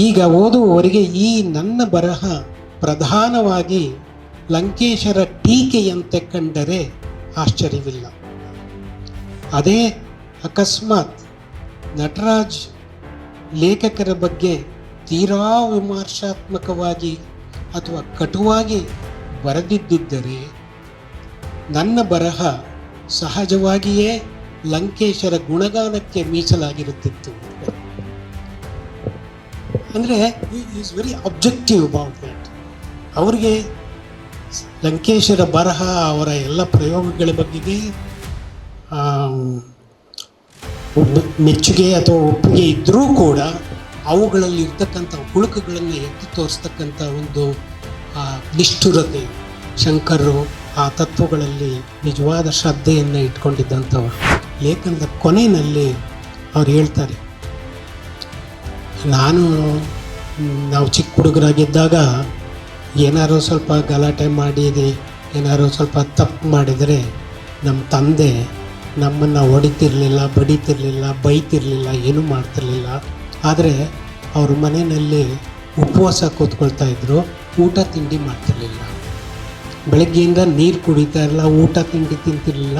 ಈಗ ಓದುವವರಿಗೆ ಈ ನನ್ನ ಬರಹ ಪ್ರಧಾನವಾಗಿ ಲಂಕೇಶರ ಟೀಕೆಯಂತೆ ಕಂಡರೆ ಆಶ್ಚರ್ಯವಿಲ್ಲ. ಅದೇ ಅಕಸ್ಮಾತ್ ನಟರಾಜ್ ಲೇಖಕರ ಬಗ್ಗೆ ತೀರಾ ವಿಮರ್ಶಾತ್ಮಕವಾಗಿ ಅಥವಾ ಕಟುವಾಗಿ ಬರೆದಿದ್ದರೆ ನನ್ನ ಬರಹ ಸಹಜವಾಗಿಯೇ ಲಂಕೇಶರ ಗುಣಗಾನಕ್ಕೆ ಮೀಸಲಾಗಿರುತ್ತಿತ್ತು. ಅಂದರೆ is very objective about that. ಅವರಿಗೆ ಲಂಕೇಶರ ಬರಹ, ಅವರ ಎಲ್ಲ ಪ್ರಯೋಗಗಳ ಬಗೆಗೆ ಮೆಚ್ಚುಗೆ ಅಥವಾ ಒಪ್ಪಿಗೆ ಇದ್ದರೂ ಕೂಡ ಅವುಗಳಲ್ಲಿ ಇರ್ತಕ್ಕಂಥ ಹುಳುಕುಗಳನ್ನು ಎತ್ತಿ ತೋರಿಸ್ತಕ್ಕಂಥ ಒಂದು ನಿಷ್ಠುರತೆ, ಶಂಕರರು ಆ ತತ್ವಗಳಲ್ಲಿ ನಿಜವಾದ ಶ್ರದ್ಧೆಯನ್ನು ಇಟ್ಕೊಂಡಿದ್ದಂಥವ್ರು. ಲೇಖನದ ಕೊನೆಯಲ್ಲಿ ಅವ್ರು ಹೇಳ್ತಾರೆ, ನಾವು ಚಿಕ್ಕ ಹುಡುಗರಾಗಿದ್ದಾಗ ಏನಾದ್ರು ಸ್ವಲ್ಪ ಗಲಾಟೆ ಮಾಡಿದೆ, ಏನಾದ್ರು ಸ್ವಲ್ಪ ತಪ್ಪು ಮಾಡಿದರೆ ನಮ್ಮ ತಂದೆ ನಮ್ಮನ್ನು ಹೊಡಿತಿರ್ಲಿಲ್ಲ, ಬಡಿತಿರಲಿಲ್ಲ, ಬೈತಿರಲಿಲ್ಲ, ಏನೂ ಮಾಡ್ತಿರ್ಲಿಲ್ಲ. ಆದರೆ ಅವ್ರ ಮನೆಯಲ್ಲಿ ಉಪವಾಸ ಕೂತ್ಕೊಳ್ತಾಯಿದ್ರು, ಊಟ ತಿಂಡಿ ಮಾಡ್ತಿರ್ಲಿಲ್ಲ. ಬೆಳಗ್ಗೆಯಿಂದ ನೀರು ಕುಡಿತಾ ಇರಲಿಲ್ಲ, ಊಟ ತಿಂಡಿ ತಿಂತಿರಲಿಲ್ಲ,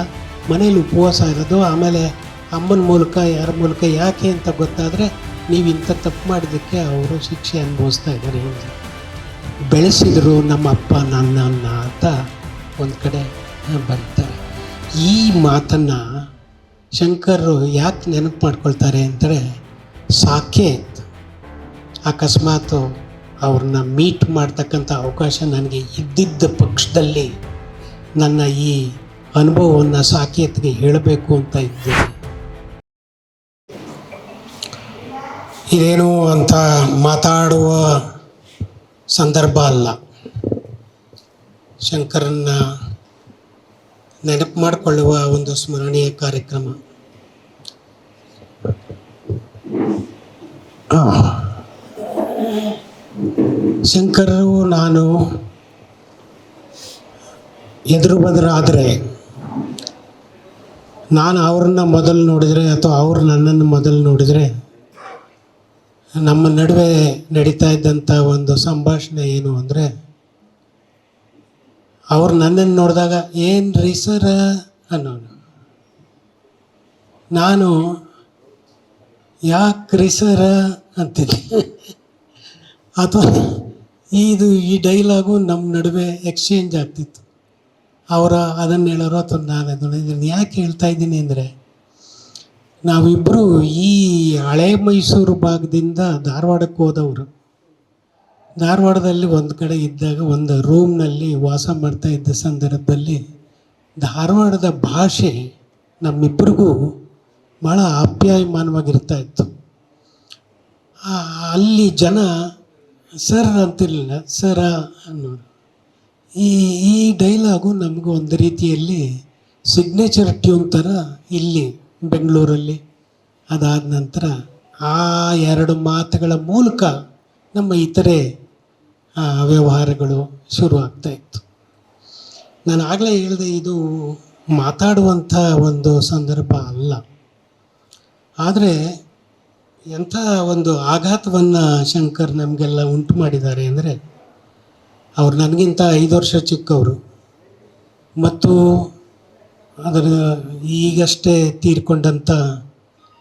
ಮನೇಲಿ ಉಪವಾಸ ಇರೋದು. ಆಮೇಲೆ ಅಮ್ಮನ ಮೂಲಕ ಯಾರ ಮೂಲಕ ಯಾಕೆ ಅಂತ ಗೊತ್ತಾದರೆ ನೀವು ಇಂಥ ತಪ್ಪು ಮಾಡಿದ್ದಕ್ಕೆ ಅವರು ಶಿಕ್ಷೆ ಅನುಭವಿಸ್ತಾ ಇದ್ದಾರೆ. ಬೆಳೆಸಿದರು ನಮ್ಮ ಅಪ್ಪ ನನ್ನನ್ನು ಅಂತ ಒಂದು ಕಡೆ ಬರೀತಾರೆ. ಈ ಮಾತನ್ನು ಶಂಕರರು ಯಾಕೆ ನೆನಪು ಮಾಡ್ಕೊಳ್ತಾರೆ ಅಂದರೆ, ಸಾಕೇತ್ ಅಕಸ್ಮಾತ್ ಅವ್ರನ್ನ ಮೀಟ್ ಮಾಡ್ತಕ್ಕಂಥ ಅವಕಾಶ ನನಗೆ ಇದ್ದಿದ್ದ ಪಕ್ಷದಲ್ಲಿ ನನ್ನ ಈ ಅನುಭವವನ್ನು ಸಾಕೇತ್ಗೆ ಹೇಳಬೇಕು ಅಂತ ಇದ್ದೇನೆ. ಇದೇನು ಅಂತ ಮಾತಾಡುವ ಸಂದರ್ಭ ಅಲ್ಲ. ಶಂಕರನ್ನ ನೆನಪು ಮಾಡಿಕೊಳ್ಳುವ ಒಂದು ಸ್ಮರಣೀಯ ಕಾರ್ಯಕ್ರಮ. ಶಂಕರರು ನಾನು ಎದುರು ಬದರಾದರೆ, ನಾನು ಅವ್ರನ್ನ ಮೊದಲು ನೋಡಿದರೆ ಅಥವಾ ಅವರು ನನ್ನನ್ನು ಮೊದಲು ನೋಡಿದರೆ, ನಮ್ಮ ನಡುವೆ ನಡೀತಾ ಇದ್ದಂಥ ಒಂದು ಸಂಭಾಷಣೆ ಏನು ಅಂದರೆ, ಅವ್ರು ನನ್ನನ್ನು ನೋಡಿದಾಗ ಏನು ರೀ ಸರ ಅನ್ನೋನು, ನಾನು ಯಾಕೆ ರೀ ಸರ ಅಂತೀನಿ. ಅಥವಾ ಈ ಡೈಲಾಗು ನಮ್ಮ ನಡುವೆ ಎಕ್ಸ್ಚೇಂಜ್ ಆಗ್ತಿತ್ತು. ಅವರ ಅದನ್ನು ಹೇಳೋರು ಅಥವಾ ನಾನು ಅದನ್ನು ಯಾಕೆ ಹೇಳ್ತಾ ಇದ್ದೀನಿ ಅಂದರೆ, ನಾವಿಬ್ಬರು ಈ ಹಳೆ ಮೈಸೂರು ಭಾಗದಿಂದ ಧಾರವಾಡಕ್ಕೆ ಹೋದವರು. ಧಾರವಾಡದಲ್ಲಿ ಒಂದು ಕಡೆ ಇದ್ದಾಗ ಒಂದು ರೂಮ್ನಲ್ಲಿ ವಾಸ ಮಾಡ್ತಾ ಇದ್ದ ಸಂದರ್ಭದಲ್ಲಿ ಧಾರವಾಡದ ಭಾಷೆ ನಮ್ಮಿಬ್ಬರಿಗೂ ಭಾಳ ಆಪ್ಯಾಯಮಾನವಾಗಿರ್ತಾ ಇತ್ತು. ಅಲ್ಲಿ ಜನ ಸರ್ ಅಂತಿರಲಿಲ್ಲ, ಸರ ಅನ್ನೋರು. ಈ ಡೈಲಾಗು ನಮಗೂ ಒಂದು ರೀತಿಯಲ್ಲಿ ಸಿಗ್ನೇಚರ್ ಟ್ಯೂನ್ ಥರ ಇಲ್ಲಿ ಬೆಂಗಳೂರಲ್ಲಿ. ಅದಾದ ನಂತರ ಆ ಎರಡು ಮಾತುಗಳ ಮೂಲಕ ನಮ್ಮ ಇತರೆ ವ್ಯವಹಾರಗಳು ಶುರುವಾಗ್ತಾಯಿತ್ತು. ನಾನು ಆಗಲೇ ಹೇಳಿದೆ, ಇದು ಮಾತಾಡುವಂಥ ಒಂದು ಸಂದರ್ಭ ಅಲ್ಲ. ಆದರೆ ಎಂಥ ಒಂದು ಆಘಾತವನ್ನು ಶಂಕರ್ ನಮಗೆಲ್ಲ ಉಂಟು ಮಾಡಿದ್ದಾರೆ ಅಂದರೆ, ಅವರು ನನಗಿಂತ 5 ವರ್ಷ ಚಿಕ್ಕವರು. ಮತ್ತು ಅದರ ಈಗಷ್ಟೇ ತೀರ್ಕೊಂಡಂಥ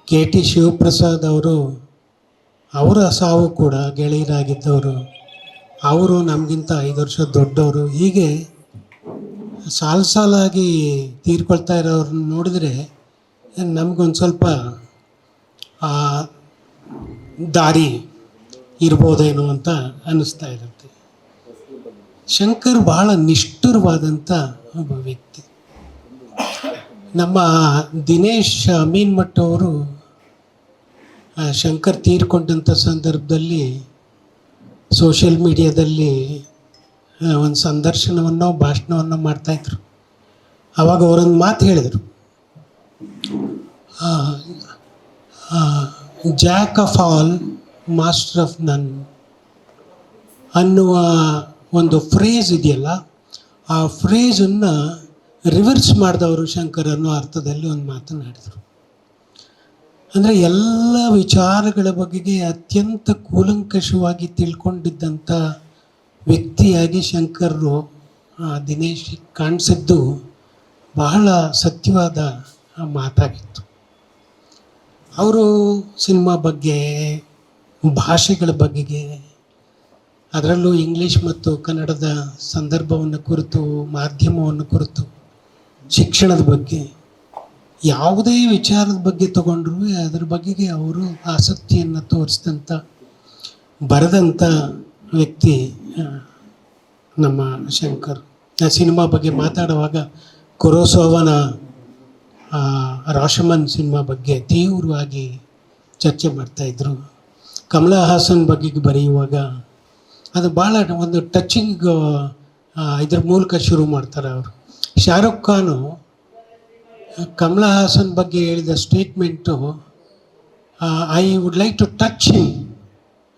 KT ಶಿವಪ್ರಸಾದ್ ಅವರ ಸಾವು ಕೂಡ ಗೆಳೆಯರಾಗಿದ್ದವರು. ಅವರು ನಮಗಿಂತ 5 ವರ್ಷ ದೊಡ್ಡವರು. ಹೀಗೆ ಸಾಲಾಗಿ ತೀರ್ಕೊಳ್ತಾ ಇರೋರನ್ನ ನೋಡಿದರೆ ನಮಗೊಂದು ಸ್ವಲ್ಪ ದಾರಿ ಇರ್ಬೋದೇನೋ ಅಂತ ಅನ್ನಿಸ್ತಾ ಇರುತ್ತೆ. ಶಂಕರ್ ಬಹಳ ನಿಷ್ಠುರವಾದಂಥ ಒಬ್ಬ ವ್ಯಕ್ತಿ. ನಮ್ಮ ದಿನೇಶ್ ಅಮೀನ್ಮಠ್ ಅವರು ಶಂಕರ್ ತೀರ್ಕೊಂಡಂಥ ಸಂದರ್ಭದಲ್ಲಿ ಸೋಷಿಯಲ್ ಮೀಡಿಯಾದಲ್ಲಿ ಒಂದು ಸಂದರ್ಶನವನ್ನು ಭಾಷಣವನ್ನು ಮಾಡ್ತಾಯಿದ್ರು. ಆವಾಗ ಅವರೊಂದು ಮಾತು ಹೇಳಿದರು, Jack of all master of ನನ್ ಅನ್ನುವ ಒಂದು ಫ್ರೇಸ್ ಇದೆಯಲ್ಲ, ಆ ಫ್ರೇಜನ್ನು ರಿವರ್ಸ್ ಮಾಡಿದವರು ಶಂಕರ್ ಅನ್ನೋ ಅರ್ಥದಲ್ಲಿ ಒಂದು ಮಾತನಾಡಿದರು. ಅಂದರೆ ಎಲ್ಲ ವಿಚಾರಗಳ ಬಗೆಗೆ ಅತ್ಯಂತ ಕೂಲಂಕಷವಾಗಿ ತಿಳ್ಕೊಂಡಿದ್ದಂಥ ವ್ಯಕ್ತಿಯಾಗಿ ಶಂಕರರು ದಿನೇಶ್ ಕಾಣಿಸಿದ್ದು ಬಹಳ ಸತ್ಯವಾದ ಮಾತಾಗಿತ್ತು. ಅವರು ಸಿನಿಮಾ ಬಗ್ಗೆ, ಭಾಷೆಗಳ ಬಗೆಗೆ, ಅದರಲ್ಲೂ ಇಂಗ್ಲೀಷ್ ಮತ್ತು ಕನ್ನಡದ ಸಂದರ್ಭವನ್ನು ಕುರಿತು, ಮಾಧ್ಯಮವನ್ನು ಕುರಿತು, ಶಿಕ್ಷಣದ ಬಗ್ಗೆ, ಯಾವುದೇ ವಿಚಾರದ ಬಗ್ಗೆ ತಗೊಂಡ್ರೂ ಅದರ ಬಗೆಗೆ ಅವರು ಆಸಕ್ತಿಯನ್ನು ತೋರಿಸಿದಂಥ ಬರೆದಂಥ ವ್ಯಕ್ತಿ ನಮ್ಮ ಶಂಕರ್. ಸಿನಿಮಾ ಬಗ್ಗೆ ಮಾತಾಡುವಾಗ ಕುರೋಸಾವನ ರಾಶಮನ್ ಸಿನಿಮಾ ಬಗ್ಗೆ ತೀವ್ರವಾಗಿ ಚರ್ಚೆ ಮಾಡ್ತಾಯಿದ್ರು. ಕಮಲಾ ಹಾಸನ್ ಬಗ್ಗೆ ಬರೆಯುವಾಗ ಅದು ಭಾಳ ಒಂದು ಟಚಿಂಗ್ ಇದ್ರ ಮೂಲಕ ಶುರು ಮಾಡ್ತಾರೆ ಅವರು. ಶಾರುಖ್ ಖಾನು ಕಮಲಾ ಹಾಸನ್ ಬಗ್ಗೆ ಹೇಳಿದ statement, I would like to touch him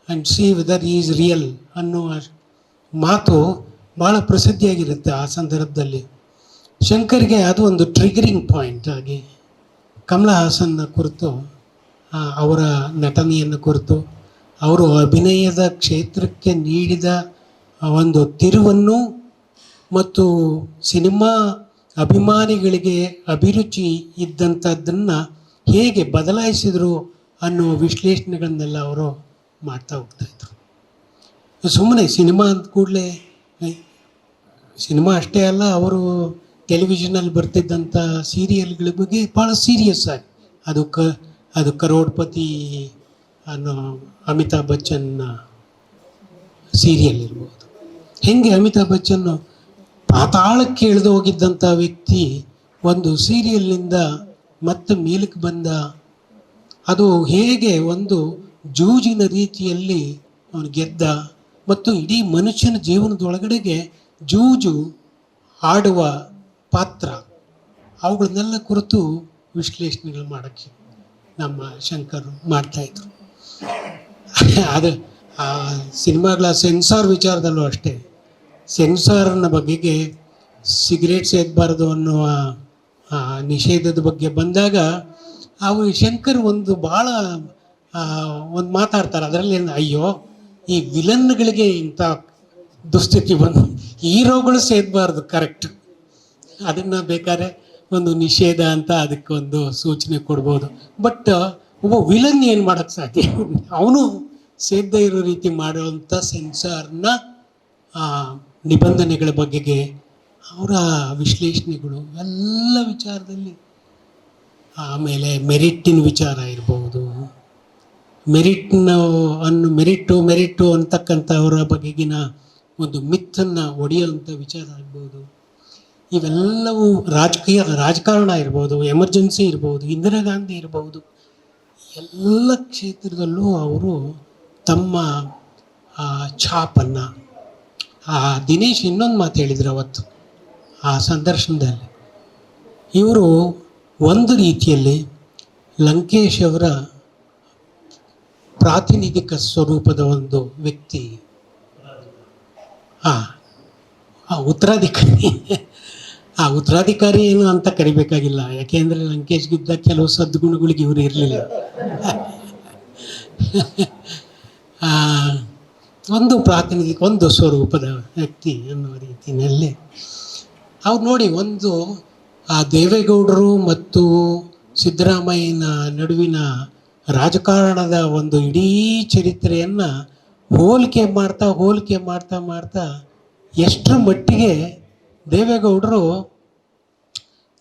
and see whether he is real ಅನ್ನುವ ಮಾತು ಭಾಳ ಪ್ರಸಿದ್ಧಿಯಾಗಿರುತ್ತೆ ಆ ಸಂದರ್ಭದಲ್ಲಿ. ಶಂಕರ್ಗೆ ಅದು ಒಂದು ಟ್ರಿಗರಿಂಗ್ ಪಾಯಿಂಟ್ ಆಗಿ ಕಮಲಾ ಹಾಸನ್ನ ಕುರಿತು, ಅವರ ನಟನೆಯನ್ನು ಕುರಿತು, ಅವರು ಅಭಿನಯದ ಕ್ಷೇತ್ರಕ್ಕೆ ನೀಡಿದ ಒಂದು ತಿರುವನ್ನು ಮತ್ತು ಸಿನಿಮಾ ಅಭಿಮಾನಿಗಳಿಗೆ ಅಭಿರುಚಿ ಇದ್ದಂಥದ್ದನ್ನು ಹೇಗೆ ಬದಲಾಯಿಸಿದರು ಅನ್ನೋ ವಿಶ್ಲೇಷಣೆಗಳನ್ನೆಲ್ಲ ಅವರು ಮಾಡ್ತಾ ಹೋಗ್ತಾಯಿದ್ರು. ಸುಮ್ಮನೆ ಸಿನಿಮಾ ಅಂದ ಕೂಡಲೇ ಸಿನಿಮಾ ಅಷ್ಟೇ ಅಲ್ಲ, ಅವರು ಟೆಲಿವಿಷನಲ್ಲಿ ಬರ್ತಿದ್ದಂಥ ಸೀರಿಯಲ್ಗಳ ಬಗ್ಗೆ ಭಾಳ ಸೀರಿಯಸ್ ಆಗಿ, ಅದು ಕರೋಡ್ಪತಿ ಅನ್ನೋ ಅಮಿತಾಬ್ ಬಚ್ಚನ್ನ ಸೀರಿಯಲ್ ಇರ್ಬೋದು. ಹೆಂಗೆ ಅಮಿತಾಬ್ ಬಚ್ಚನ್ನು ಪಾತಾಳಕ್ಕೆ ಇಳಿದು ಹೋಗಿದ್ದಂಥ ವ್ಯಕ್ತಿ ಒಂದು ಸೀರಿಯಲ್ನಿಂದ ಮತ್ತೆ ಮೇಲಕ್ಕೆ ಬಂದ, ಅದು ಹೇಗೆ ಒಂದು ಜೂಜಿನ ರೀತಿಯಲ್ಲಿ ಅವನು ಗೆದ್ದ ಮತ್ತು ಇಡೀ ಮನುಷ್ಯನ ಜೀವನದೊಳಗಡೆಗೆ ಜೂಜು ಆಡುವ ಪಾತ್ರ, ಅವುಗಳನ್ನೆಲ್ಲ ಕುರಿತು ವಿಶ್ಲೇಷಣೆಗಳು ಮಾಡೋಕ್ಕೆ ನಮ್ಮ ಶಂಕರ್ ಮಾಡ್ತಾಯಿದ್ರು. ಅದು ಆ ಸಿನಿಮಾಗಳ ಸೆನ್ಸಾರ್ ವಿಚಾರದಲ್ಲೂ ಅಷ್ಟೇ, ಸೆನ್ಸಾರ್ನ ಬಗೆಗೆ ಸಿಗರೇಟ್ ಸೇದಬಾರ್ದು ಅನ್ನುವ ನಿಷೇಧದ ಬಗ್ಗೆ ಬಂದಾಗ ಅವರು ಶಂಕರ್ ಒಂದು ಭಾಳ ಒಂದು ಮಾತಾಡ್ತಾರೆ. ಅದರಲ್ಲಿ ಅಯ್ಯೋ, ಈ ವಿಲನ್ಗಳಿಗೆ ಇಂಥ ದುಸ್ಥಿತಿ ಬಂದು ಹೀರೋಗಳು ಸೇದಬಾರ್ದು, ಕರೆಕ್ಟ್, ಅದನ್ನು ಬೇಕಾದ್ರೆ ಒಂದು ನಿಷೇಧ ಅಂತ ಅದಕ್ಕೆ ಒಂದು ಸೂಚನೆ ಕೊಡ್ಬೋದು. ಬಟ್ ಒಬ್ಬ ವಿಲನ್ ಏನು ಮಾಡೋಕ್ಕೆ ಸಾಧ್ಯ? ಅವನು ಸೇದದೇ ಇರೋ ರೀತಿ ಮಾಡುವಂಥ ಸೆನ್ಸಾರ್ನ ನಿಬಂಧನೆಗಳ ಬಗೆಗೆ ಅವರ ವಿಶ್ಲೇಷಣೆಗಳು ಎಲ್ಲ ವಿಚಾರದಲ್ಲಿ. ಆಮೇಲೆ ಮೆರಿಟ್ಟಿನ ವಿಚಾರ ಇರ್ಬೋದು, ಮೆರಿಟ್ಟು ಅಂತಕ್ಕಂಥವರ ಬಗೆಗಿನ ಒಂದು ಮಿತ್ತನ್ನು ಒಡೆಯುವಂಥ ವಿಚಾರ ಆಗ್ಬೋದು. ಇವೆಲ್ಲವೂ ರಾಜಕಾರಣ ಇರ್ಬೋದು, ಎಮರ್ಜೆನ್ಸಿ ಇರ್ಬೋದು, ಇಂದಿರಾ ಗಾಂಧಿ ಇರ್ಬೋದು, ಎಲ್ಲ ಕ್ಷೇತ್ರದಲ್ಲೂ ಅವರು ತಮ್ಮ ಛಾಪನ್ನು. ದಿನೇಶ್ ಇನ್ನೊಂದು ಮಾತು ಹೇಳಿದರು ಅವತ್ತು ಆ ಸಂದರ್ಶನದಲ್ಲಿ, ಇವರು ಒಂದು ರೀತಿಯಲ್ಲಿ ಲಂಕೇಶ್ ಅವರ ಪ್ರಾತಿನಿಧಿಕ ಸ್ವರೂಪದ ಒಂದು ವ್ಯಕ್ತಿ, ಉತ್ತರಾಧಿಕಾರಿ. ಉತ್ತರಾಧಿಕಾರಿ ಏನು ಅಂತ ಕರಿಬೇಕಾಗಿಲ್ಲ, ಯಾಕೆಂದರೆ ಲಂಕೇಶ್ಗಿದ್ದ ಕೆಲವು ಸದ್ಗುಣಗಳಿಗೆ ಇವರು ಇರಲಿಲ್ಲ. ಒಂದು ಪ್ರಾತಿನಿಧಿಕ, ಒಂದು ಸ್ವರೂಪದ ವ್ಯಕ್ತಿ ಅನ್ನುವ ರೀತಿಯಲ್ಲಿ ಅವ್ರು ನೋಡಿ. ಒಂದು ದೇವೇಗೌಡರು ಮತ್ತು ಸಿದ್ದರಾಮಯ್ಯನ ನಡುವಿನ ರಾಜಕಾರಣದ ಒಂದು ಇಡೀ ಚರಿತ್ರೆಯನ್ನು ಹೋಲಿಕೆ ಮಾಡ್ತಾ ಎಷ್ಟರ ಮಟ್ಟಿಗೆ ದೇವೇಗೌಡರು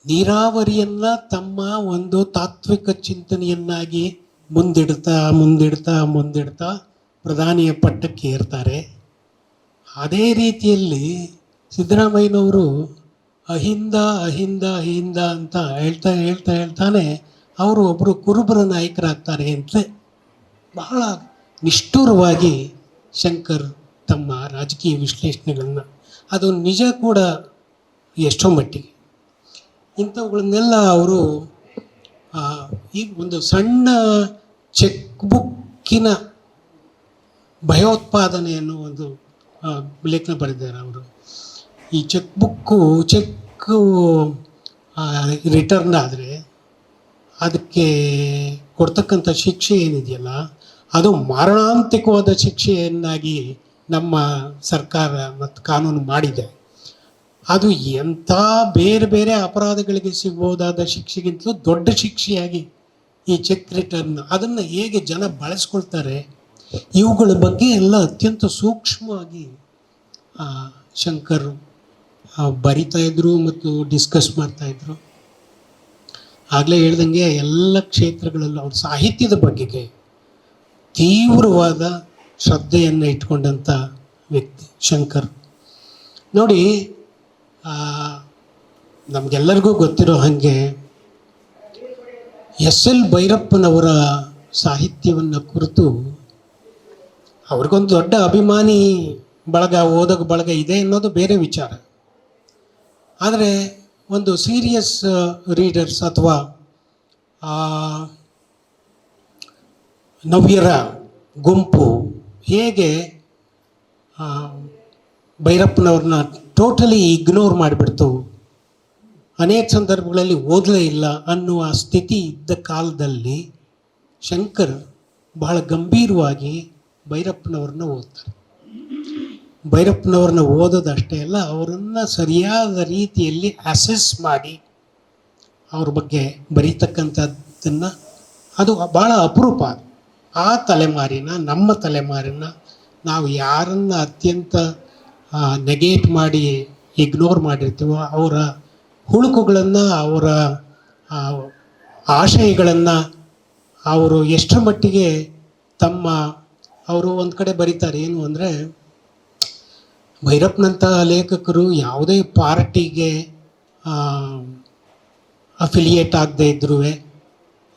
ನೀರಾವರಿಯನ್ನು ತಮ್ಮ ಒಂದು ತಾತ್ವಿಕ ಚಿಂತನೆಯನ್ನಾಗಿ ಮುಂದಿಡ್ತಾ ಪ್ರಧಾನಿಯ ಪಟ್ಟಕ್ಕೆ ಏರ್ತಾರೆ. ಅದೇ ರೀತಿಯಲ್ಲಿ ಸಿದ್ದರಾಮಯ್ಯನವರು ಅಹಿಂದ ಅಂತ ಹೇಳ್ತಾನೆ ಅವರು ಒಬ್ಬರು ಕುರುಬರ ನಾಯಕರಾಗ್ತಾರೆ ಅಂತಲೇ ಬಹಳ ನಿಷ್ಠುರವಾಗಿ ಶಂಕರ್ ತಮ್ಮ ರಾಜಕೀಯ ವಿಶ್ಲೇಷಣೆಗಳನ್ನ, ಅದು ನಿಜ ಕೂಡ ಎಷ್ಟೋ ಮಟ್ಟಿಗೆ. ಇಂಥವುಗಳನ್ನೆಲ್ಲ ಅವರು ಈ ಒಂದು ಸಣ್ಣ ಚೆಕ್ ಬುಕ್ಕಿನ ಭಯೋತ್ಪಾದನೆಯನ್ನು ಒಂದು ಲೇಖನ ಬರೆದಿದ್ದಾರೆ ಅವರು. ಈ ಚೆಕ್ ರಿಟರ್ನ್ ಆದರೆ ಅದಕ್ಕೆ ಕೊಡ್ತಕ್ಕಂಥ ಶಿಕ್ಷೆ ಏನಿದೆಯಲ್ಲ ಅದು ಮಾರಣಾಂತಿಕವಾದ ಶಿಕ್ಷೆಯನ್ನಾಗಿ ನಮ್ಮ ಸರ್ಕಾರ ಮತ್ತು ಕಾನೂನು ಮಾಡಿದೆ. ಅದು ಎಂಥ ಬೇರೆ ಬೇರೆ ಅಪರಾಧಗಳಿಗೆ ಸಿಗ್ಬೋದಾದ ಶಿಕ್ಷೆಗಿಂತಲೂ ದೊಡ್ಡ ಶಿಕ್ಷೆಯಾಗಿ ಈ ಚೆಕ್ ರಿಟರ್ನ್ ಅದನ್ನು ಹೇಗೆ ಜನ ಬಳಸ್ಕೊಳ್ತಾರೆ ಇವುಗಳ ಬಗ್ಗೆ ಎಲ್ಲ ಅತ್ಯಂತ ಸೂಕ್ಷ್ಮವಾಗಿ ಶಂಕರ್ ಬರಿತಾಯಿದ್ರು ಮತ್ತು ಡಿಸ್ಕಸ್ ಮಾಡ್ತಾಯಿದ್ರು. ಆಗಲೇ ಹೇಳ್ದಂಗೆ ಎಲ್ಲ ಕ್ಷೇತ್ರಗಳಲ್ಲೂ ಅವ್ರ ಸಾಹಿತ್ಯದ ಬಗೆಗೆ ತೀವ್ರವಾದ ಶ್ರದ್ಧೆಯನ್ನು ಇಟ್ಕೊಂಡಂಥ ವ್ಯಕ್ತಿ ಶಂಕರ್. ನೋಡಿ, ನಮಗೆಲ್ಲರಿಗೂ ಗೊತ್ತಿರೋ ಹಾಗೆ ಎಸ್.ಎಲ್. ಭೈರಪ್ಪನವರ ಸಾಹಿತ್ಯವನ್ನು ಕುರಿತು ಅವ್ರಿಗೊಂದು ದೊಡ್ಡ ಅಭಿಮಾನಿ ಬಳಗ, ಓದೋಗ ಬಳಗ ಇದೆ ಅನ್ನೋದು ಬೇರೆ ವಿಚಾರ. ಆದರೆ ಒಂದು ಸೀರಿಯಸ್ ರೀಡರ್ಸ್ ಅಥವಾ ನವ್ಯರ ಗುಂಪು ಹೇಗೆ ಭೈರಪ್ಪನವ್ರನ್ನ ಟೋಟಲಿ ಇಗ್ನೋರ್ ಮಾಡಿಬಿಡ್ತು, ಅನೇಕ ಸಂದರ್ಭಗಳಲ್ಲಿ ಓದಲೇ ಇಲ್ಲ ಅನ್ನುವ ಸ್ಥಿತಿ ಇದ್ದ ಕಾಲದಲ್ಲಿ ಶಂಕರ್ ಬಹಳ ಗಂಭೀರವಾಗಿ ಭೈರಪ್ಪನವ್ರನ್ನ ಓದ್ತಾರೆ. ಭೈರಪ್ಪನವ್ರನ್ನ ಓದೋದಷ್ಟೇ ಅಲ್ಲ, ಅವರನ್ನು ಸರಿಯಾದ ರೀತಿಯಲ್ಲಿ ಅಸೆಸ್ ಮಾಡಿ ಅವ್ರ ಬಗ್ಗೆ ಬರೀತಕ್ಕಂಥದ್ದನ್ನು ಅದು ಭಾಳ ಅಪರೂಪ. ಆ ತಲೆಮಾರಿನ, ನಮ್ಮ ತಲೆಮಾರಿನ ನಾವು ಯಾರನ್ನು ಅತ್ಯಂತ ನೆಗೆಟ್ ಮಾಡಿ ಇಗ್ನೋರ್ ಮಾಡಿರ್ತೀವೋ ಅವರ ಹುಳುಕುಗಳನ್ನು, ಅವರ ಆಶಯಗಳನ್ನು ಅವರು ಎಷ್ಟರ ಮಟ್ಟಿಗೆ ಅವರು ಒಂದು ಕಡೆ ಬರೀತಾರೆ ಏನು ಅಂದರೆ, ಭೈರಪ್ಪನಂಥ ಲೇಖಕರು ಯಾವುದೇ ಪಾರ್ಟಿಗೆ ಅಫಿಲಿಯೇಟ್ ಆಗದೇ ಇದ್ರೂ,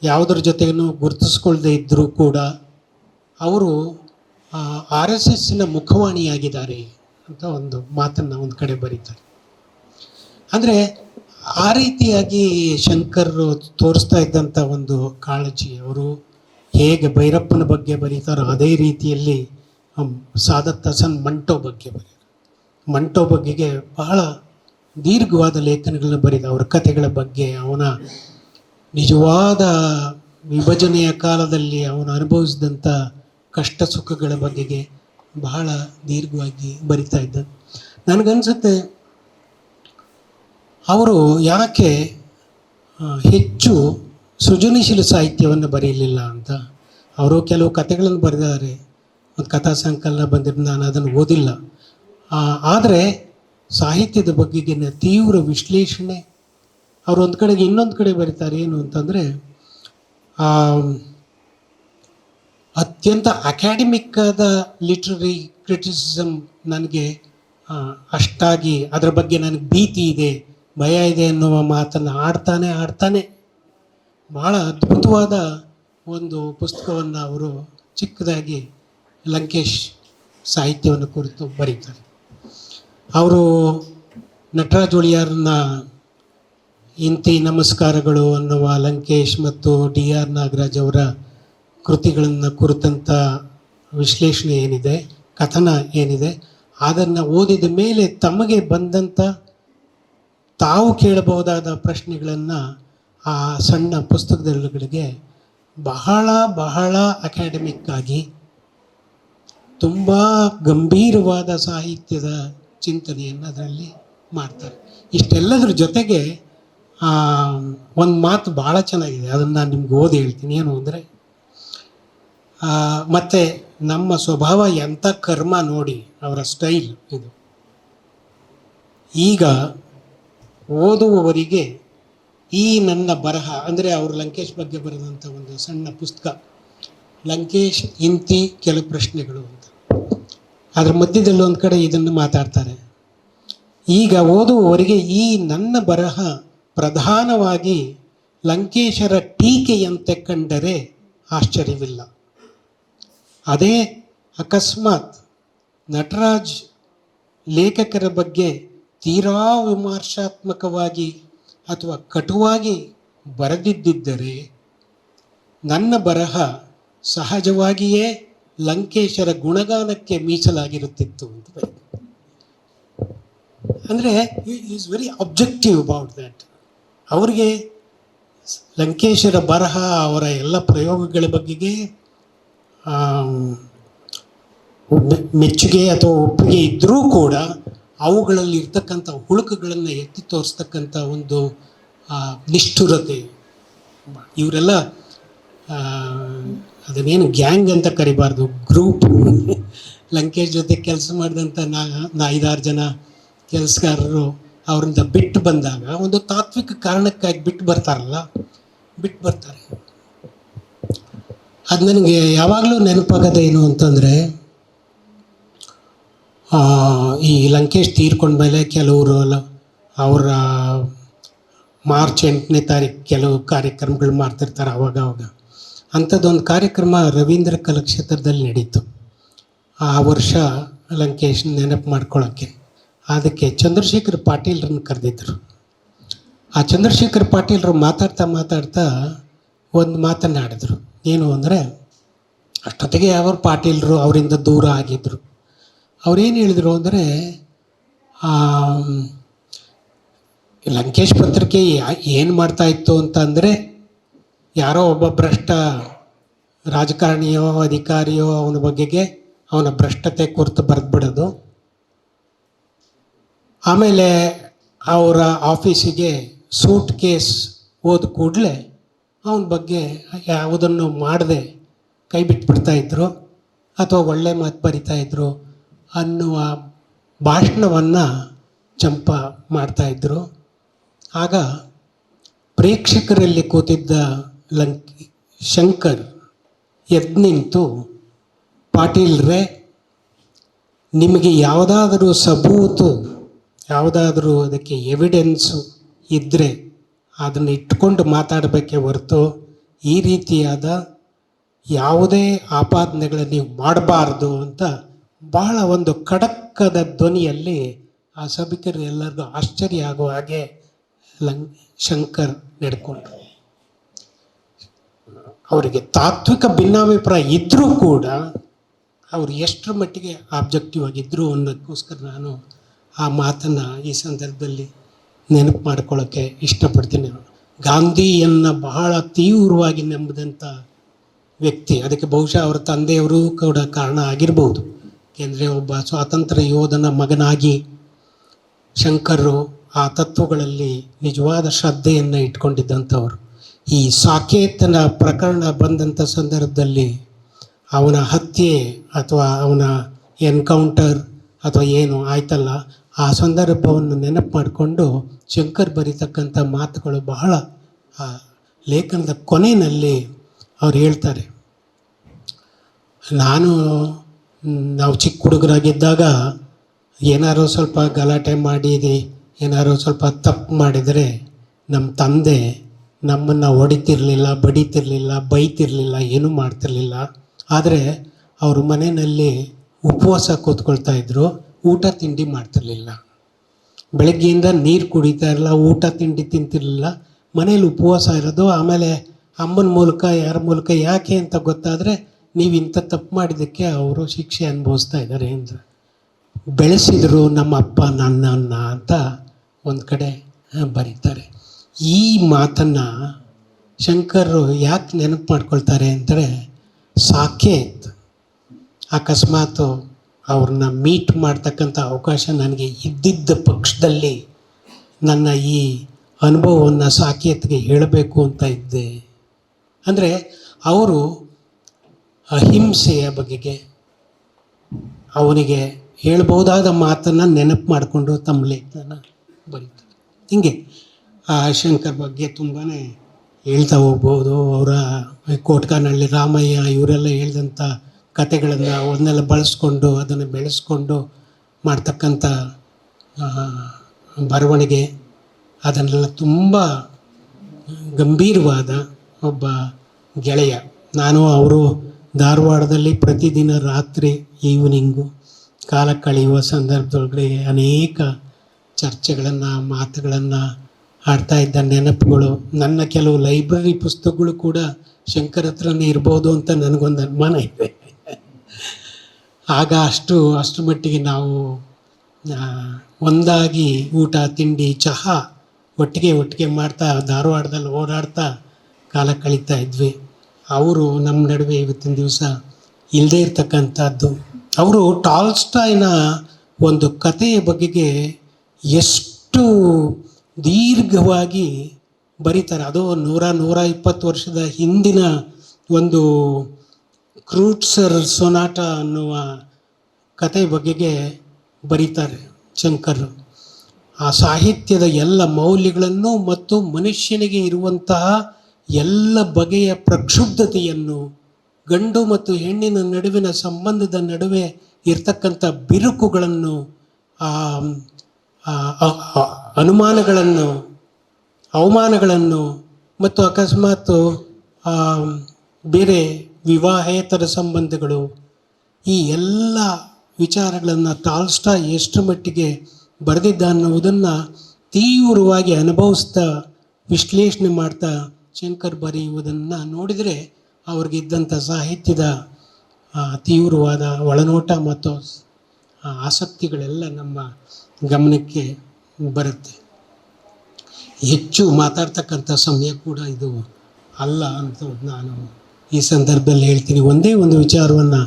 ಯಾವುದ್ರ ಜೊತೆಗೂ ಗುರುತಿಸ್ಕೊಳ್ದೇ ಇದ್ದರೂ ಕೂಡ ಅವರು RSSನ ಮುಖವಾಣಿಯಾಗಿದ್ದಾರೆ ಅಂತ ಒಂದು ಮಾತನ್ನು ಒಂದು ಕಡೆ ಬರೀತಾರೆ. ಅಂದರೆ ಆ ರೀತಿಯಾಗಿ ಶಂಕರ್ ತೋರಿಸ್ತಾ ಇದ್ದಂಥ ಒಂದು ಕಾಳಜಿ, ಅವರು ಹೇಗೆ ಭೈರಪ್ಪನ ಬಗ್ಗೆ ಬರೀತಾರೋ ಅದೇ ರೀತಿಯಲ್ಲಿ ಸಾದತ್ ಹಸನ್ ಮಂಟೋ ಬಗ್ಗೆ ಬರೀತಾರೆ. ಮಂಟೋ ಬಗ್ಗೆಗೆ ಬಹಳ ದೀರ್ಘವಾದ ಲೇಖನಗಳನ್ನ ಬರೆದ, ಅವರ ಕಥೆಗಳ ಬಗ್ಗೆ, ಅವನ ನಿಜವಾದ ವಿಭಜನೆಯ ಕಾಲದಲ್ಲಿ ಅವನು ಅನುಭವಿಸಿದಂಥ ಕಷ್ಟ ಸುಖಗಳ ಬಗೆಗೆ ಬಹಳ ದೀರ್ಘವಾಗಿ ಬರಿತಾ ಇದ್ದ. ನನಗನ್ಸುತ್ತೆ ಅವರು ಯಾಕೆ ಹೆಚ್ಚು ಸೃಜನಶೀಲ ಸಾಹಿತ್ಯವನ್ನು ಬರೆಯಲಿಲ್ಲ ಅಂತ. ಅವರು ಕೆಲವು ಕಥೆಗಳನ್ನು ಬರೆದಿದ್ದಾರೆ, ಒಂದು ಕಥಾ ಸಂಕಲನ ಬಂದಿದ್ದು, ನಾನು ಅದನ್ನು ಓದಿಲ್ಲ. ಆದರೆ ಸಾಹಿತ್ಯದ ಬಗೆಗಿನ ತೀವ್ರ ವಿಶ್ಲೇಷಣೆ ಅವರು ಒಂದು ಕಡೆಗೆ ಇನ್ನೊಂದು ಕಡೆ ಬರೀತಾರೆ. ಏನು ಅಂತಂದರೆ, ಅತ್ಯಂತ ಅಕ್ಯಾಡೆಮಿಕ್ ಆದ ಲಿಟ್ರರಿ ಕ್ರಿಟಿಸಿಸಮ್ ನನಗೆ ಅಷ್ಟಾಗಿ ಅದರ ಬಗ್ಗೆ ನನಗೆ ಭೀತಿ ಇದೆ, ಭಯ ಇದೆ ಅನ್ನುವ ಮಾತನ್ನು ಆಡ್ತಾನೆ ಭಾಳ ಅದ್ಭುತವಾದ ಒಂದು ಪುಸ್ತಕವನ್ನು ಅವರು ಚಿಕ್ಕದಾಗಿ ಲಂಕೇಶ್ ಸಾಹಿತ್ಯವನ್ನು ಕುರಿತು ಬರೀತಾರೆ. ಅವರು ನಟರಾಜ್ ಒಳಿಯಾರನ್ನ ಇಂತಿ ನಮಸ್ಕಾರಗಳು ಅನ್ನುವ ಲಂಕೇಶ್ ಮತ್ತು DR ನಾಗರಾಜ್ ಅವರ ಕೃತಿಗಳನ್ನು ಕುರಿತಂಥ ವಿಶ್ಲೇಷಣೆ ಏನಿದೆ, ಕಥನ ಏನಿದೆ, ಅದನ್ನು ಓದಿದ ಮೇಲೆ ತಮಗೆ ಬಂದಂಥ ತಾವು ಕೇಳಬಹುದಾದ ಪ್ರಶ್ನೆಗಳನ್ನು ಆ ಸಣ್ಣ ಪುಸ್ತಕದೊಳಗಡೆಗೆ ಬಹಳ ಅಕಾಡೆಮಿಕ್ ಆಗಿ ತುಂಬ ಗಂಭೀರವಾದ ಸಾಹಿತ್ಯದ ಚಿಂತನೆಯನ್ನು ಅದರಲ್ಲಿ ಮಾಡ್ತಾರೆ. ಇಷ್ಟೆಲ್ಲದ್ರ ಜೊತೆಗೆ ಒಂದು ಮಾತು ಭಾಳ ಚೆನ್ನಾಗಿದೆ, ಅದನ್ನು ನಾನು ನಿಮ್ಗೆ ಓದಿ ಹೇಳ್ತೀನಿ. ಏನು ಅಂದರೆ, ಮತ್ತು ನಮ್ಮ ಸ್ವಭಾವ ಎಂಥ ಕರ್ಮ ನೋಡಿ ಅವರ ಸ್ಟೈಲ್ ಇದು. ಈಗ ಓದುವವರಿಗೆ ಈ ನನ್ನ ಬರಹ ಅಂದರೆ ಅವರು ಲಂಕೇಶ್ ಬಗ್ಗೆ ಬರೆದಂಥ ಒಂದು ಸಣ್ಣ ಪುಸ್ತಕ, ಲಂಕೇಶ್ ಇಂತಿ ಕೆಲವು ಪ್ರಶ್ನೆಗಳು ಅಂತ. ಅದರ ಮಧ್ಯದಲ್ಲಿ ಒಂದು ಕಡೆ ಇದನ್ನು ಮಾತಾಡ್ತಾರೆ. ಈಗ ಓದುವವರಿಗೆ ಈ ನನ್ನ ಬರಹ ಪ್ರಧಾನವಾಗಿ ಲಂಕೇಶರ ಟೀಕೆಯಂತೆ ಕಂಡರೆ ಆಶ್ಚರ್ಯವಿಲ್ಲ. ಅದೇ ಅಕಸ್ಮಾತ್ ನಟರಾಜ್ ಲೇಖಕರ ಬಗ್ಗೆ ತೀರಾ ವಿಮರ್ಶಾತ್ಮಕವಾಗಿ ಅಥವಾ ಕಟುವಾಗಿ ಬರೆದಿದ್ದರೆ ನನ್ನ ಬರಹ ಸಹಜವಾಗಿಯೇ ಲಂಕೇಶರ ಗುಣಗಾನಕ್ಕೆ ಮೀಸಲಾಗಿರುತ್ತಿತ್ತು ಅಂತ ಬರೀ. ಅಂದರೆ is very objective about that. ಅವ್ರಿಗೆ ಲಂಕೇಶರ ಬರಹ, ಅವರ ಎಲ್ಲ ಪ್ರಯೋಗಗಳ ಬಗೆಗೆ ಮೆಚ್ಚುಗೆ ಅಥವಾ ಒಪ್ಪಿಗೆ ಇದ್ದರೂ ಕೂಡ ಅವುಗಳಲ್ಲಿ ಇರ್ತಕ್ಕಂಥ ಹುಳುಕುಗಳನ್ನು ಎತ್ತಿ ತೋರಿಸ್ತಕ್ಕಂಥ ಒಂದು ನಿಷ್ಠುರತೆ. ಇವರೆಲ್ಲ ಅದನ್ನೇನು ಗ್ಯಾಂಗ್ ಅಂತ ಕರಿಬಾರ್ದು, ಗ್ರೂಪ್. ಲಂಕೇಶ್ ಜೊತೆ ಕೆಲಸ ಮಾಡಿದಂಥ 5-6 ಜನ ಕೆಲಸಗಾರರು ಅವರಿಂದ ಬಿಟ್ಟು ಬಂದಾಗ ಒಂದು ತಾತ್ವಿಕ ಕಾರಣಕ್ಕಾಗಿ ಬಿಟ್ಟು ಬರ್ತಾರೆ. ಅದು ನನಗೆ ಯಾವಾಗಲೂ ನೆನಪಾಗೋದೇನು ಅಂತಂದರೆ, ಈ ಲಂಕೇಶ್ ತೀರ್ಕೊಂಡ್ಮೇಲೆ ಕೆಲವರು ಅವರ ಮಾರ್ಚ್ 8ನೇ ತಾರೀಕು ಕೆಲವು ಕಾರ್ಯಕ್ರಮಗಳು ಮಾಡ್ತಿರ್ತಾರೆ ಅವಾಗ. ಅಂಥದ್ದೊಂದು ಕಾರ್ಯಕ್ರಮ ರವೀಂದ್ರ ಕಲಾಕ್ಷೇತ್ರದಲ್ಲಿ ನಡೀತು ಆ ವರ್ಷ. ಲಂಕೇಶ್ ನೆನಪು ಮಾಡ್ಕೊಳ್ಳೋಕ್ಕೆ ಅದಕ್ಕೆ ಚಂದ್ರಶೇಖರ್ ಪಾಟೀಲ್ರನ್ನ ಕರೆದಿದ್ದರು. ಆ ಚಂದ್ರಶೇಖರ್ ಪಾಟೀಲ್ರು ಮಾತಾಡ್ತಾ ಒಂದು ಮಾತನ್ನಾಡಿದ್ರು. ಏನು ಅಂದರೆ, ಅಷ್ಟೊತ್ತಿಗೆ ಯಾವ ಪಾಟೀಲ್ರು ಅವರಿಂದ ದೂರ ಆಗಿದ್ದರು. ಅವ್ರೇನು ಹೇಳಿದರು ಅಂದರೆ, ಲಂಕೇಶ್ ಪತ್ರಿಕೆ ಏನು ಮಾಡ್ತಾಯಿತ್ತು ಅಂತಂದರೆ, ಯಾರೋ ಒಬ್ಬ ಭ್ರಷ್ಟ ರಾಜಕಾರಣಿಯೋ ಅಧಿಕಾರಿಯೋ ಅವನ ಬಗೆಗೆ ಅವನ ಭ್ರಷ್ಟತೆ ಕುರಿತು ಬರೆದ್ಬಿಡೋದು, ಆಮೇಲೆ ಅವರ ಆಫೀಸಿಗೆ ಸೂಟ್ ಕೇಸ್ ಹೋದ ಕೂಡಲೇ ಅವನ ಬಗ್ಗೆ ಯಾವುದನ್ನು ಮಾಡದೆ ಕೈ ಬಿಟ್ಬಿಡ್ತಾಯಿದ್ರು ಅಥವಾ ಒಳ್ಳೆ ಮಾತು ಬರಿತಾಯಿದ್ರು ಅನ್ನುವ ಭಾಷಣವನ್ನು ಚಂಪ ಮಾಡ್ತಾಯಿದ್ರು. ಆಗ ಪ್ರೇಕ್ಷಕರಲ್ಲಿ ಕೂತಿದ್ದ ಶಂಕರ್ ಎದ್ದು ನಿಂತು, ಪಾಟೀಲ್ರೇ, ನಿಮಗೆ ಯಾವುದಾದರೂ ಸಬೂತು, ಯಾವುದಾದ್ರೂ ಅದಕ್ಕೆ ಎವಿಡೆನ್ಸು ಇದ್ದರೆ ಅದನ್ನು ಇಟ್ಕೊಂಡು ಮಾತಾಡಬೇಕೇ ಹೊರತು ಈ ರೀತಿಯಾದ ಯಾವುದೇ ಆಪಾದನೆಗಳನ್ನು ನೀವು ಮಾಡಬಾರ್ದು ಅಂತ ಬಹಳ ಒಂದು ಖಡಕ್ಕದ ಧ್ವನಿಯಲ್ಲಿ ಆ ಸಭಿಕರು ಎಲ್ಲರಿಗೂ ಆಶ್ಚರ್ಯ ಆಗೋ ಹಾಗೆ ಶಂಕರ್ ನಡ್ಕೊಂಡ್ರು. ಅವರಿಗೆ ತಾತ್ವಿಕ ಭಿನ್ನಾಭಿಪ್ರಾಯ ಇದ್ದರೂ ಕೂಡ ಅವರು ಎಷ್ಟರ ಮಟ್ಟಿಗೆ ಆಬ್ಜೆಕ್ಟಿವ್ ಆಗಿದ್ದರು ಅನ್ನೋದಕ್ಕೋಸ್ಕರ ನಾನು ಆ ಮಾತನ್ನು ಈ ಸಂದರ್ಭದಲ್ಲಿ ನೆನಪು ಮಾಡ್ಕೊಳ್ಳೋಕ್ಕೆ ಇಷ್ಟಪಡ್ತೀನಿ. ಗಾಂಧಿಯನ್ನು ಬಹಳ ತೀವ್ರವಾಗಿ ನಂಬಿದಂಥ ವ್ಯಕ್ತಿ. ಅದಕ್ಕೆ ಬಹುಶಃ ಅವರ ತಂದೆಯವರು ಕೂಡ ಕಾರಣ ಆಗಿರ್ಬೋದು. ಏಕೆಂದರೆ ಒಬ್ಬ ಸ್ವಾತಂತ್ರ್ಯ ಯೋಧನ ಮಗನಾಗಿ ಶಂಕರರು ಆ ತತ್ವಗಳಲ್ಲಿ ನಿಜವಾದ ಶ್ರದ್ಧೆಯನ್ನು ಇಟ್ಕೊಂಡಿದ್ದಂಥವ್ರು. ಈ ಸಾಕೇತನ ಪ್ರಕರಣ ಬಂದಂಥ ಸಂದರ್ಭದಲ್ಲಿ ಅವನ ಹತ್ಯೆ ಅಥವಾ ಅವನ ಎನ್ಕೌಂಟರ್ ಅಥವಾ ಏನು ಆಯ್ತಲ್ಲ, ಆ ಸಂದರ್ಭವನ್ನು ನೆನಪು ಮಾಡಿಕೊಂಡು ಶಂಕರ್ ಬರೀತಕ್ಕಂಥ ಮಾತುಗಳು ಬಹಳ ಲೇಖನದ ಕೊನೆಯಲ್ಲಿ ಅವ್ರು ಹೇಳ್ತಾರೆ, ನಾವು ಚಿಕ್ಕ ಹುಡುಗರಾಗಿದ್ದಾಗ ಏನಾದ್ರು ಸ್ವಲ್ಪ ಗಲಾಟೆ ಮಾಡಿದೆ, ಏನಾದ್ರು ಸ್ವಲ್ಪ ತಪ್ಪು ಮಾಡಿದರೆ ನಮ್ಮ ತಂದೆ ನಮ್ಮನ್ನು ಹೊಡಿತಿರ್ಲಿಲ್ಲ, ಬಡಿತಿರಲಿಲ್ಲ, ಬೈತಿರಲಿಲ್ಲ, ಏನೂ ಮಾಡ್ತಿರ್ಲಿಲ್ಲ. ಆದರೆ ಅವ್ರ ಮನೆಯಲ್ಲಿ ಉಪವಾಸ ಕೂತ್ಕೊಳ್ತಾಯಿದ್ರು, ಊಟ ತಿಂಡಿ ಮಾಡ್ತಿರ್ಲಿಲ್ಲ. ಬೆಳಗ್ಗೆಯಿಂದ ನೀರು ಕುಡಿತಾ ಇರಲಿಲ್ಲ, ಊಟ ತಿಂಡಿ ತಿಂತಿರಲಿಲ್ಲ, ಮನೇಲಿ ಉಪವಾಸ ಇರೋದು. ಆಮೇಲೆ ಅಮ್ಮನ ಮೂಲಕ ಯಾರ ಮೂಲಕ ಯಾಕೆ ಅಂತ ಗೊತ್ತಾದರೆ, ನೀವು ಇಂಥ ತಪ್ಪು ಮಾಡಿದ್ದಕ್ಕೆ ಅವರು ಶಿಕ್ಷೆ ಅನುಭವಿಸ್ತಾ ಇದ್ದಾರೆ ಅಂತ ಬೆಳೆಸಿದರು ನಮ್ಮ ಅಪ್ಪ ನನ್ನನ್ನು ಅಂತ ಒಂದು ಕಡೆ ಬರೀತಾರೆ. ಈ ಮಾತನ್ನು ಶಂಕರರು ಯಾಕೆ ನೆನಪು ಮಾಡ್ಕೊಳ್ತಾರೆ ಅಂದರೆ, ಸಾಕೇತ್ ಅಕಸ್ಮಾತ್ ಅವ್ರನ್ನ ಮೀಟ್ ಮಾಡ್ತಕ್ಕಂಥ ಅವಕಾಶ ನನಗೆ ಇದ್ದಿದ್ದ ಪಕ್ಷದಲ್ಲಿ ನನ್ನ ಈ ಅನುಭವವನ್ನು ಸಾಕೇತ್ಗೆ ಹೇಳಬೇಕು ಅಂತ ಇದ್ದೆ. ಅಂದರೆ ಅವರು ಅಹಿಂಸೆಯ ಬಗೆಗೆ ಅವನಿಗೆ ಹೇಳ್ಬೋದಾದ ಮಾತನ್ನು ನೆನಪು ಮಾಡಿಕೊಂಡು ತಮ್ಮ ಲೇಖನ ಬರೀತಾರೆ. ಹೀಗೆ ಆ ಶಂಕರ್ ಬಗ್ಗೆ ತುಂಬಾ ಹೇಳ್ತಾ ಹೋಗ್ಬೋದು. ಅವರ ಕೋಟ್ಕಾನಹಳ್ಳಿ ರಾಮಯ್ಯ ಇವರೆಲ್ಲ ಹೇಳಿದಂಥ ಕತೆಗಳನ್ನು ಅವನ್ನೆಲ್ಲ ಬಳಸ್ಕೊಂಡು ಅದನ್ನು ಬೆಳೆಸ್ಕೊಂಡು ಮಾಡ್ತಕ್ಕಂಥ ಬರವಣಿಗೆ, ಅದನ್ನೆಲ್ಲ ತುಂಬ ಗಂಭೀರವಾದ ಒಬ್ಬ ಗೆಳೆಯ. ನಾನು ಅವರು ಧಾರವಾಡದಲ್ಲಿ ಪ್ರತಿದಿನ ರಾತ್ರಿ ಈವ್ನಿಂಗು ಕಾಲ ಕಳೆಯುವ ಸಂದರ್ಭದೊಳಗಡೆ ಅನೇಕ ಚರ್ಚೆಗಳನ್ನು, ಮಾತುಗಳನ್ನು ಆಡ್ತಾ ಇದ್ದ ನೆನಪುಗಳು. ನನ್ನ ಕೆಲವು ಲೈಬ್ರರಿ ಪುಸ್ತಕಗಳು ಕೂಡ ಶಂಕರ್ ಹತ್ರನೇ ಇರ್ಬೋದು ಅಂತ ನನಗೊಂದು ಅನುಮಾನ ಇದೆ. ಆಗ ಅಷ್ಟು ಮಟ್ಟಿಗೆ ನಾವು ಒಂದಾಗಿ ಊಟ ತಿಂಡಿ ಚಹಾ ಒಟ್ಟಿಗೆ ಮಾಡ್ತಾ ಧಾರವಾಡದಲ್ಲಿ ಓಡಾಡ್ತಾ ಕಾಲ ಕಳೀತಾ ಇದ್ವಿ. ಅವರು ನಮ್ಮ ನಡುವೆ ಇವತ್ತಿನ ದಿವಸ ಇಲ್ಲದೇ ಇರ್ತಕ್ಕಂಥದ್ದು. ಅವರು ಟಾಲ್ಸ್ಟಾಯ್ನ ಒಂದು ಕಥೆಯ ಬಗೆಗೆ ಎಷ್ಟು ದೀರ್ಘವಾಗಿ ಬರೀತಾರೆ. ಅದು 120 ವರ್ಷದ ಹಿಂದಿನ ಒಂದು ಕ್ರೂಟ್ಸರ್ ಸೊನಾಟ ಅನ್ನುವ ಕಥೆಯ ಬಗೆಗೆ ಬರೀತಾರೆ ಶಂಕರ್. ಆ ಸಾಹಿತ್ಯದ ಎಲ್ಲ ಮೌಲ್ಯಗಳನ್ನು ಮತ್ತು ಮನುಷ್ಯನಿಗೆ ಇರುವಂತಹ ಎಲ್ಲ ಬಗೆಯ ಪ್ರಕ್ಷುಬ್ಧತೆಯನ್ನು, ಗಂಡು ಮತ್ತು ಹೆಣ್ಣಿನ ನಡುವಿನ ಸಂಬಂಧದ ನಡುವೆ ಇರ್ತಕ್ಕಂಥ ಬಿರುಕುಗಳನ್ನು, ಅನುಮಾನಗಳನ್ನು, ಅವಮಾನಗಳನ್ನು ಮತ್ತು ಅಕಸ್ಮಾತ್ ಬೇರೆ ವಿವಾಹೇತರ ಸಂಬಂಧಗಳು, ಈ ಎಲ್ಲ ವಿಚಾರಗಳನ್ನು ಟಾಲ್ಸ್ಟಾಯ್ ಎಷ್ಟು ಮಟ್ಟಿಗೆ ಬರೆದಿದ್ದ ಅನ್ನುವುದನ್ನು ತೀವ್ರವಾಗಿ ಅನುಭವಿಸ್ತಾ ವಿಶ್ಲೇಷಣೆ ಮಾಡ್ತಾ ಶಂಕರ್ ಬರೆಯುವುದನ್ನು ನೋಡಿದರೆ ಅವ್ರಿಗಿದ್ದಂಥ ಸಾಹಿತ್ಯದ ತೀವ್ರವಾದ ಒಳನೋಟ ಮತ್ತು ಆಸಕ್ತಿಗಳೆಲ್ಲ ನಮ್ಮ ಗಮನಕ್ಕೆ ಬರುತ್ತೆ. ಹೆಚ್ಚು ಮಾತಾಡ್ತಕ್ಕಂಥ ಸಮಯ ಕೂಡ ಇದು ಅಲ್ಲ ಅಂತ ನಾನು ಈ ಸಂದರ್ಭದಲ್ಲಿ ಹೇಳ್ತೀನಿ. ಒಂದೇ ಒಂದು ವಿಚಾರವನ್ನು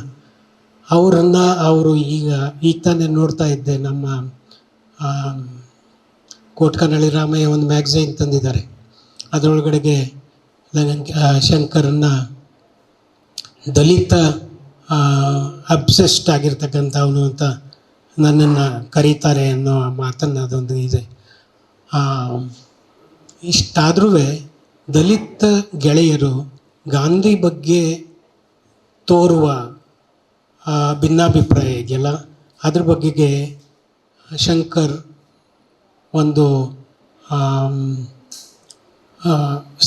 ಅವರು ಈಗ ತಾನೇ ನೋಡ್ತಾ ಇದ್ದೆ, ನಮ್ಮ ಕೋಟ್ಕನಹಳ್ಳಿ ರಾಮಯ್ಯ ಒಂದು ಮ್ಯಾಗ್ಝೈನ್ ತಂದಿದ್ದಾರೆ. ಅದರೊಳಗಡೆಗೆ ಶಂಕರನ್ನ ದಲಿತ ಅಬ್ಸೆಸ್ಡ್ ಆಗಿರ್ತಕ್ಕಂಥವನು ಅಂತ ನನ್ನನ್ನು ಕರೀತಾರೆ ಅನ್ನೋ ಮಾತನ್ನು ಅದೊಂದು ಇದೆ. ಇಷ್ಟಾದ್ರೂ ದಲಿತ ಗೆಳೆಯರು ಗಾಂಧಿ ಬಗ್ಗೆ ತೋರುವ ಭಿನ್ನಾಭಿಪ್ರಾಯ ಇದೆಯಲ್ಲ, ಅದ್ರ ಬಗೆಗೆ ಶಂಕರ್ ಒಂದು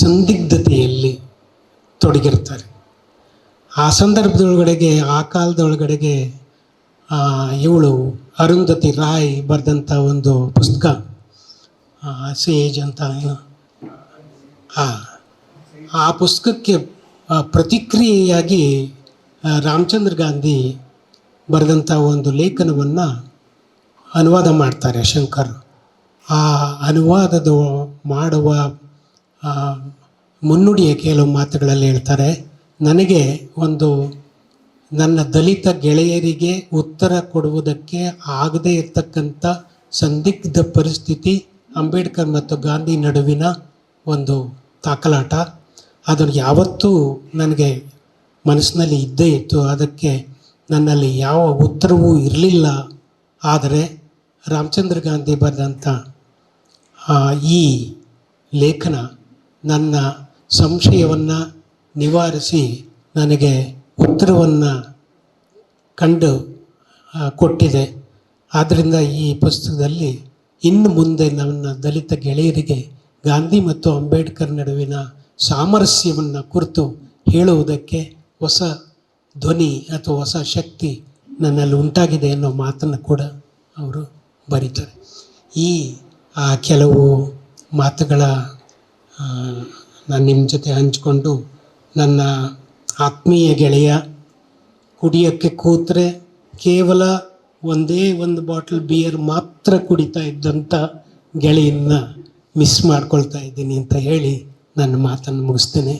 ಸಂದಿಗ್ಧತೆಯಲ್ಲಿ ತೊಡಗಿರ್ತಾರೆ. ಆ ಸಂದರ್ಭದೊಳಗಡೆಗೆ, ಆ ಕಾಲದೊಳಗಡೆಗೆ ಇವಳು ಅರುಂಧತಿ ರಾಯ್ ಬರೆದಂಥ ಒಂದು ಪುಸ್ತಕ ಸೇಜ್ ಅಂತ, ಆ ಪುಸ್ತಕಕ್ಕೆ ಪ್ರತಿಕ್ರಿಯೆಯಾಗಿ ರಾಮಚಂದ್ರ ಗಾಂಧಿ ಬರೆದಂಥ ಒಂದು ಲೇಖನವನ್ನು ಅನುವಾದ ಮಾಡ್ತಾರೆ ಶಂಕರ್. ಆ ಅನುವಾದದ ಮಾಡುವ ಮುನ್ನುಡಿಯ ಕೆಲವು ಮಾತುಗಳಲ್ಲಿ ಹೇಳ್ತಾರೆ, ನನಗೆ ನನ್ನ ದಲಿತ ಗೆಳೆಯರಿಗೆ ಉತ್ತರ ಕೊಡುವುದಕ್ಕೆ ಆಗದೇ ಇರತಕ್ಕಂಥ ಸಂದಿಗ್ಧ ಪರಿಸ್ಥಿತಿ ಅಂಬೇಡ್ಕರ್ ಮತ್ತು ಗಾಂಧಿ ನಡುವಿನ ಒಂದು ತಾಕಲಾಟ, ಅದನ್ನು ಯಾವತ್ತೂ ನನಗೆ ಮನಸ್ಸಿನಲ್ಲಿ ಇದ್ದೇ ಇತ್ತು. ಅದಕ್ಕೆ ನನ್ನಲ್ಲಿ ಯಾವ ಉತ್ತರವೂ ಇರಲಿಲ್ಲ. ಆದರೆ ರಾಮಚಂದ್ರ ಗಾಂಧಿ ಬರೆದಂಥ ಈ ಲೇಖನ ನನ್ನ ಸಂಶಯವನ್ನು ನಿವಾರಿಸಿ ನನಗೆ ಉತ್ತರವನ್ನು ಕೊಟ್ಟಿದೆ. ಆದ್ದರಿಂದ ಈ ಪುಸ್ತಕದಲ್ಲಿ ಇನ್ನು ಮುಂದೆ ನನ್ನ ದಲಿತ ಗೆಳೆಯರಿಗೆ ಗಾಂಧಿ ಮತ್ತು ಅಂಬೇಡ್ಕರ್ ನಡುವಿನ ಸಾಮರಸ್ಯವನ್ನು ಕುರಿತು ಹೇಳುವುದಕ್ಕೆ ಹೊಸ ಧ್ವನಿ ಅಥವಾ ಹೊಸ ಶಕ್ತಿ ನನ್ನಲ್ಲಿ ಉಂಟಾಗಿದೆ ಅನ್ನೋ ಮಾತನ್ನು ಕೂಡ ಅವರು ಬರೀತಾರೆ. ಕೆಲವು ಮಾತುಗಳ ನಾನು ನಿಮ್ಮ ಜೊತೆ ಹಂಚಿಕೊಂಡು, ನನ್ನ ಆತ್ಮೀಯ ಗೆಳೆಯ ಕುಡಿಯೋಕ್ಕೆ ಕೂತ್ರೆ ಕೇವಲ ಒಂದೇ ಒಂದು ಬಾಟಲ್ ಬಿಯರ್ ಮಾತ್ರ ಕುಡಿತಾ ಇದ್ದಂಥ ಗೆಳೆಯನ್ನ ಮಿಸ್ ಮಾಡ್ಕೊಳ್ತಾ ಇದ್ದೀನಿ ಅಂತ ಹೇಳಿ ನನ್ನ ಮಾತನ್ನು ಮುಗಿಸ್ತೇನೆ.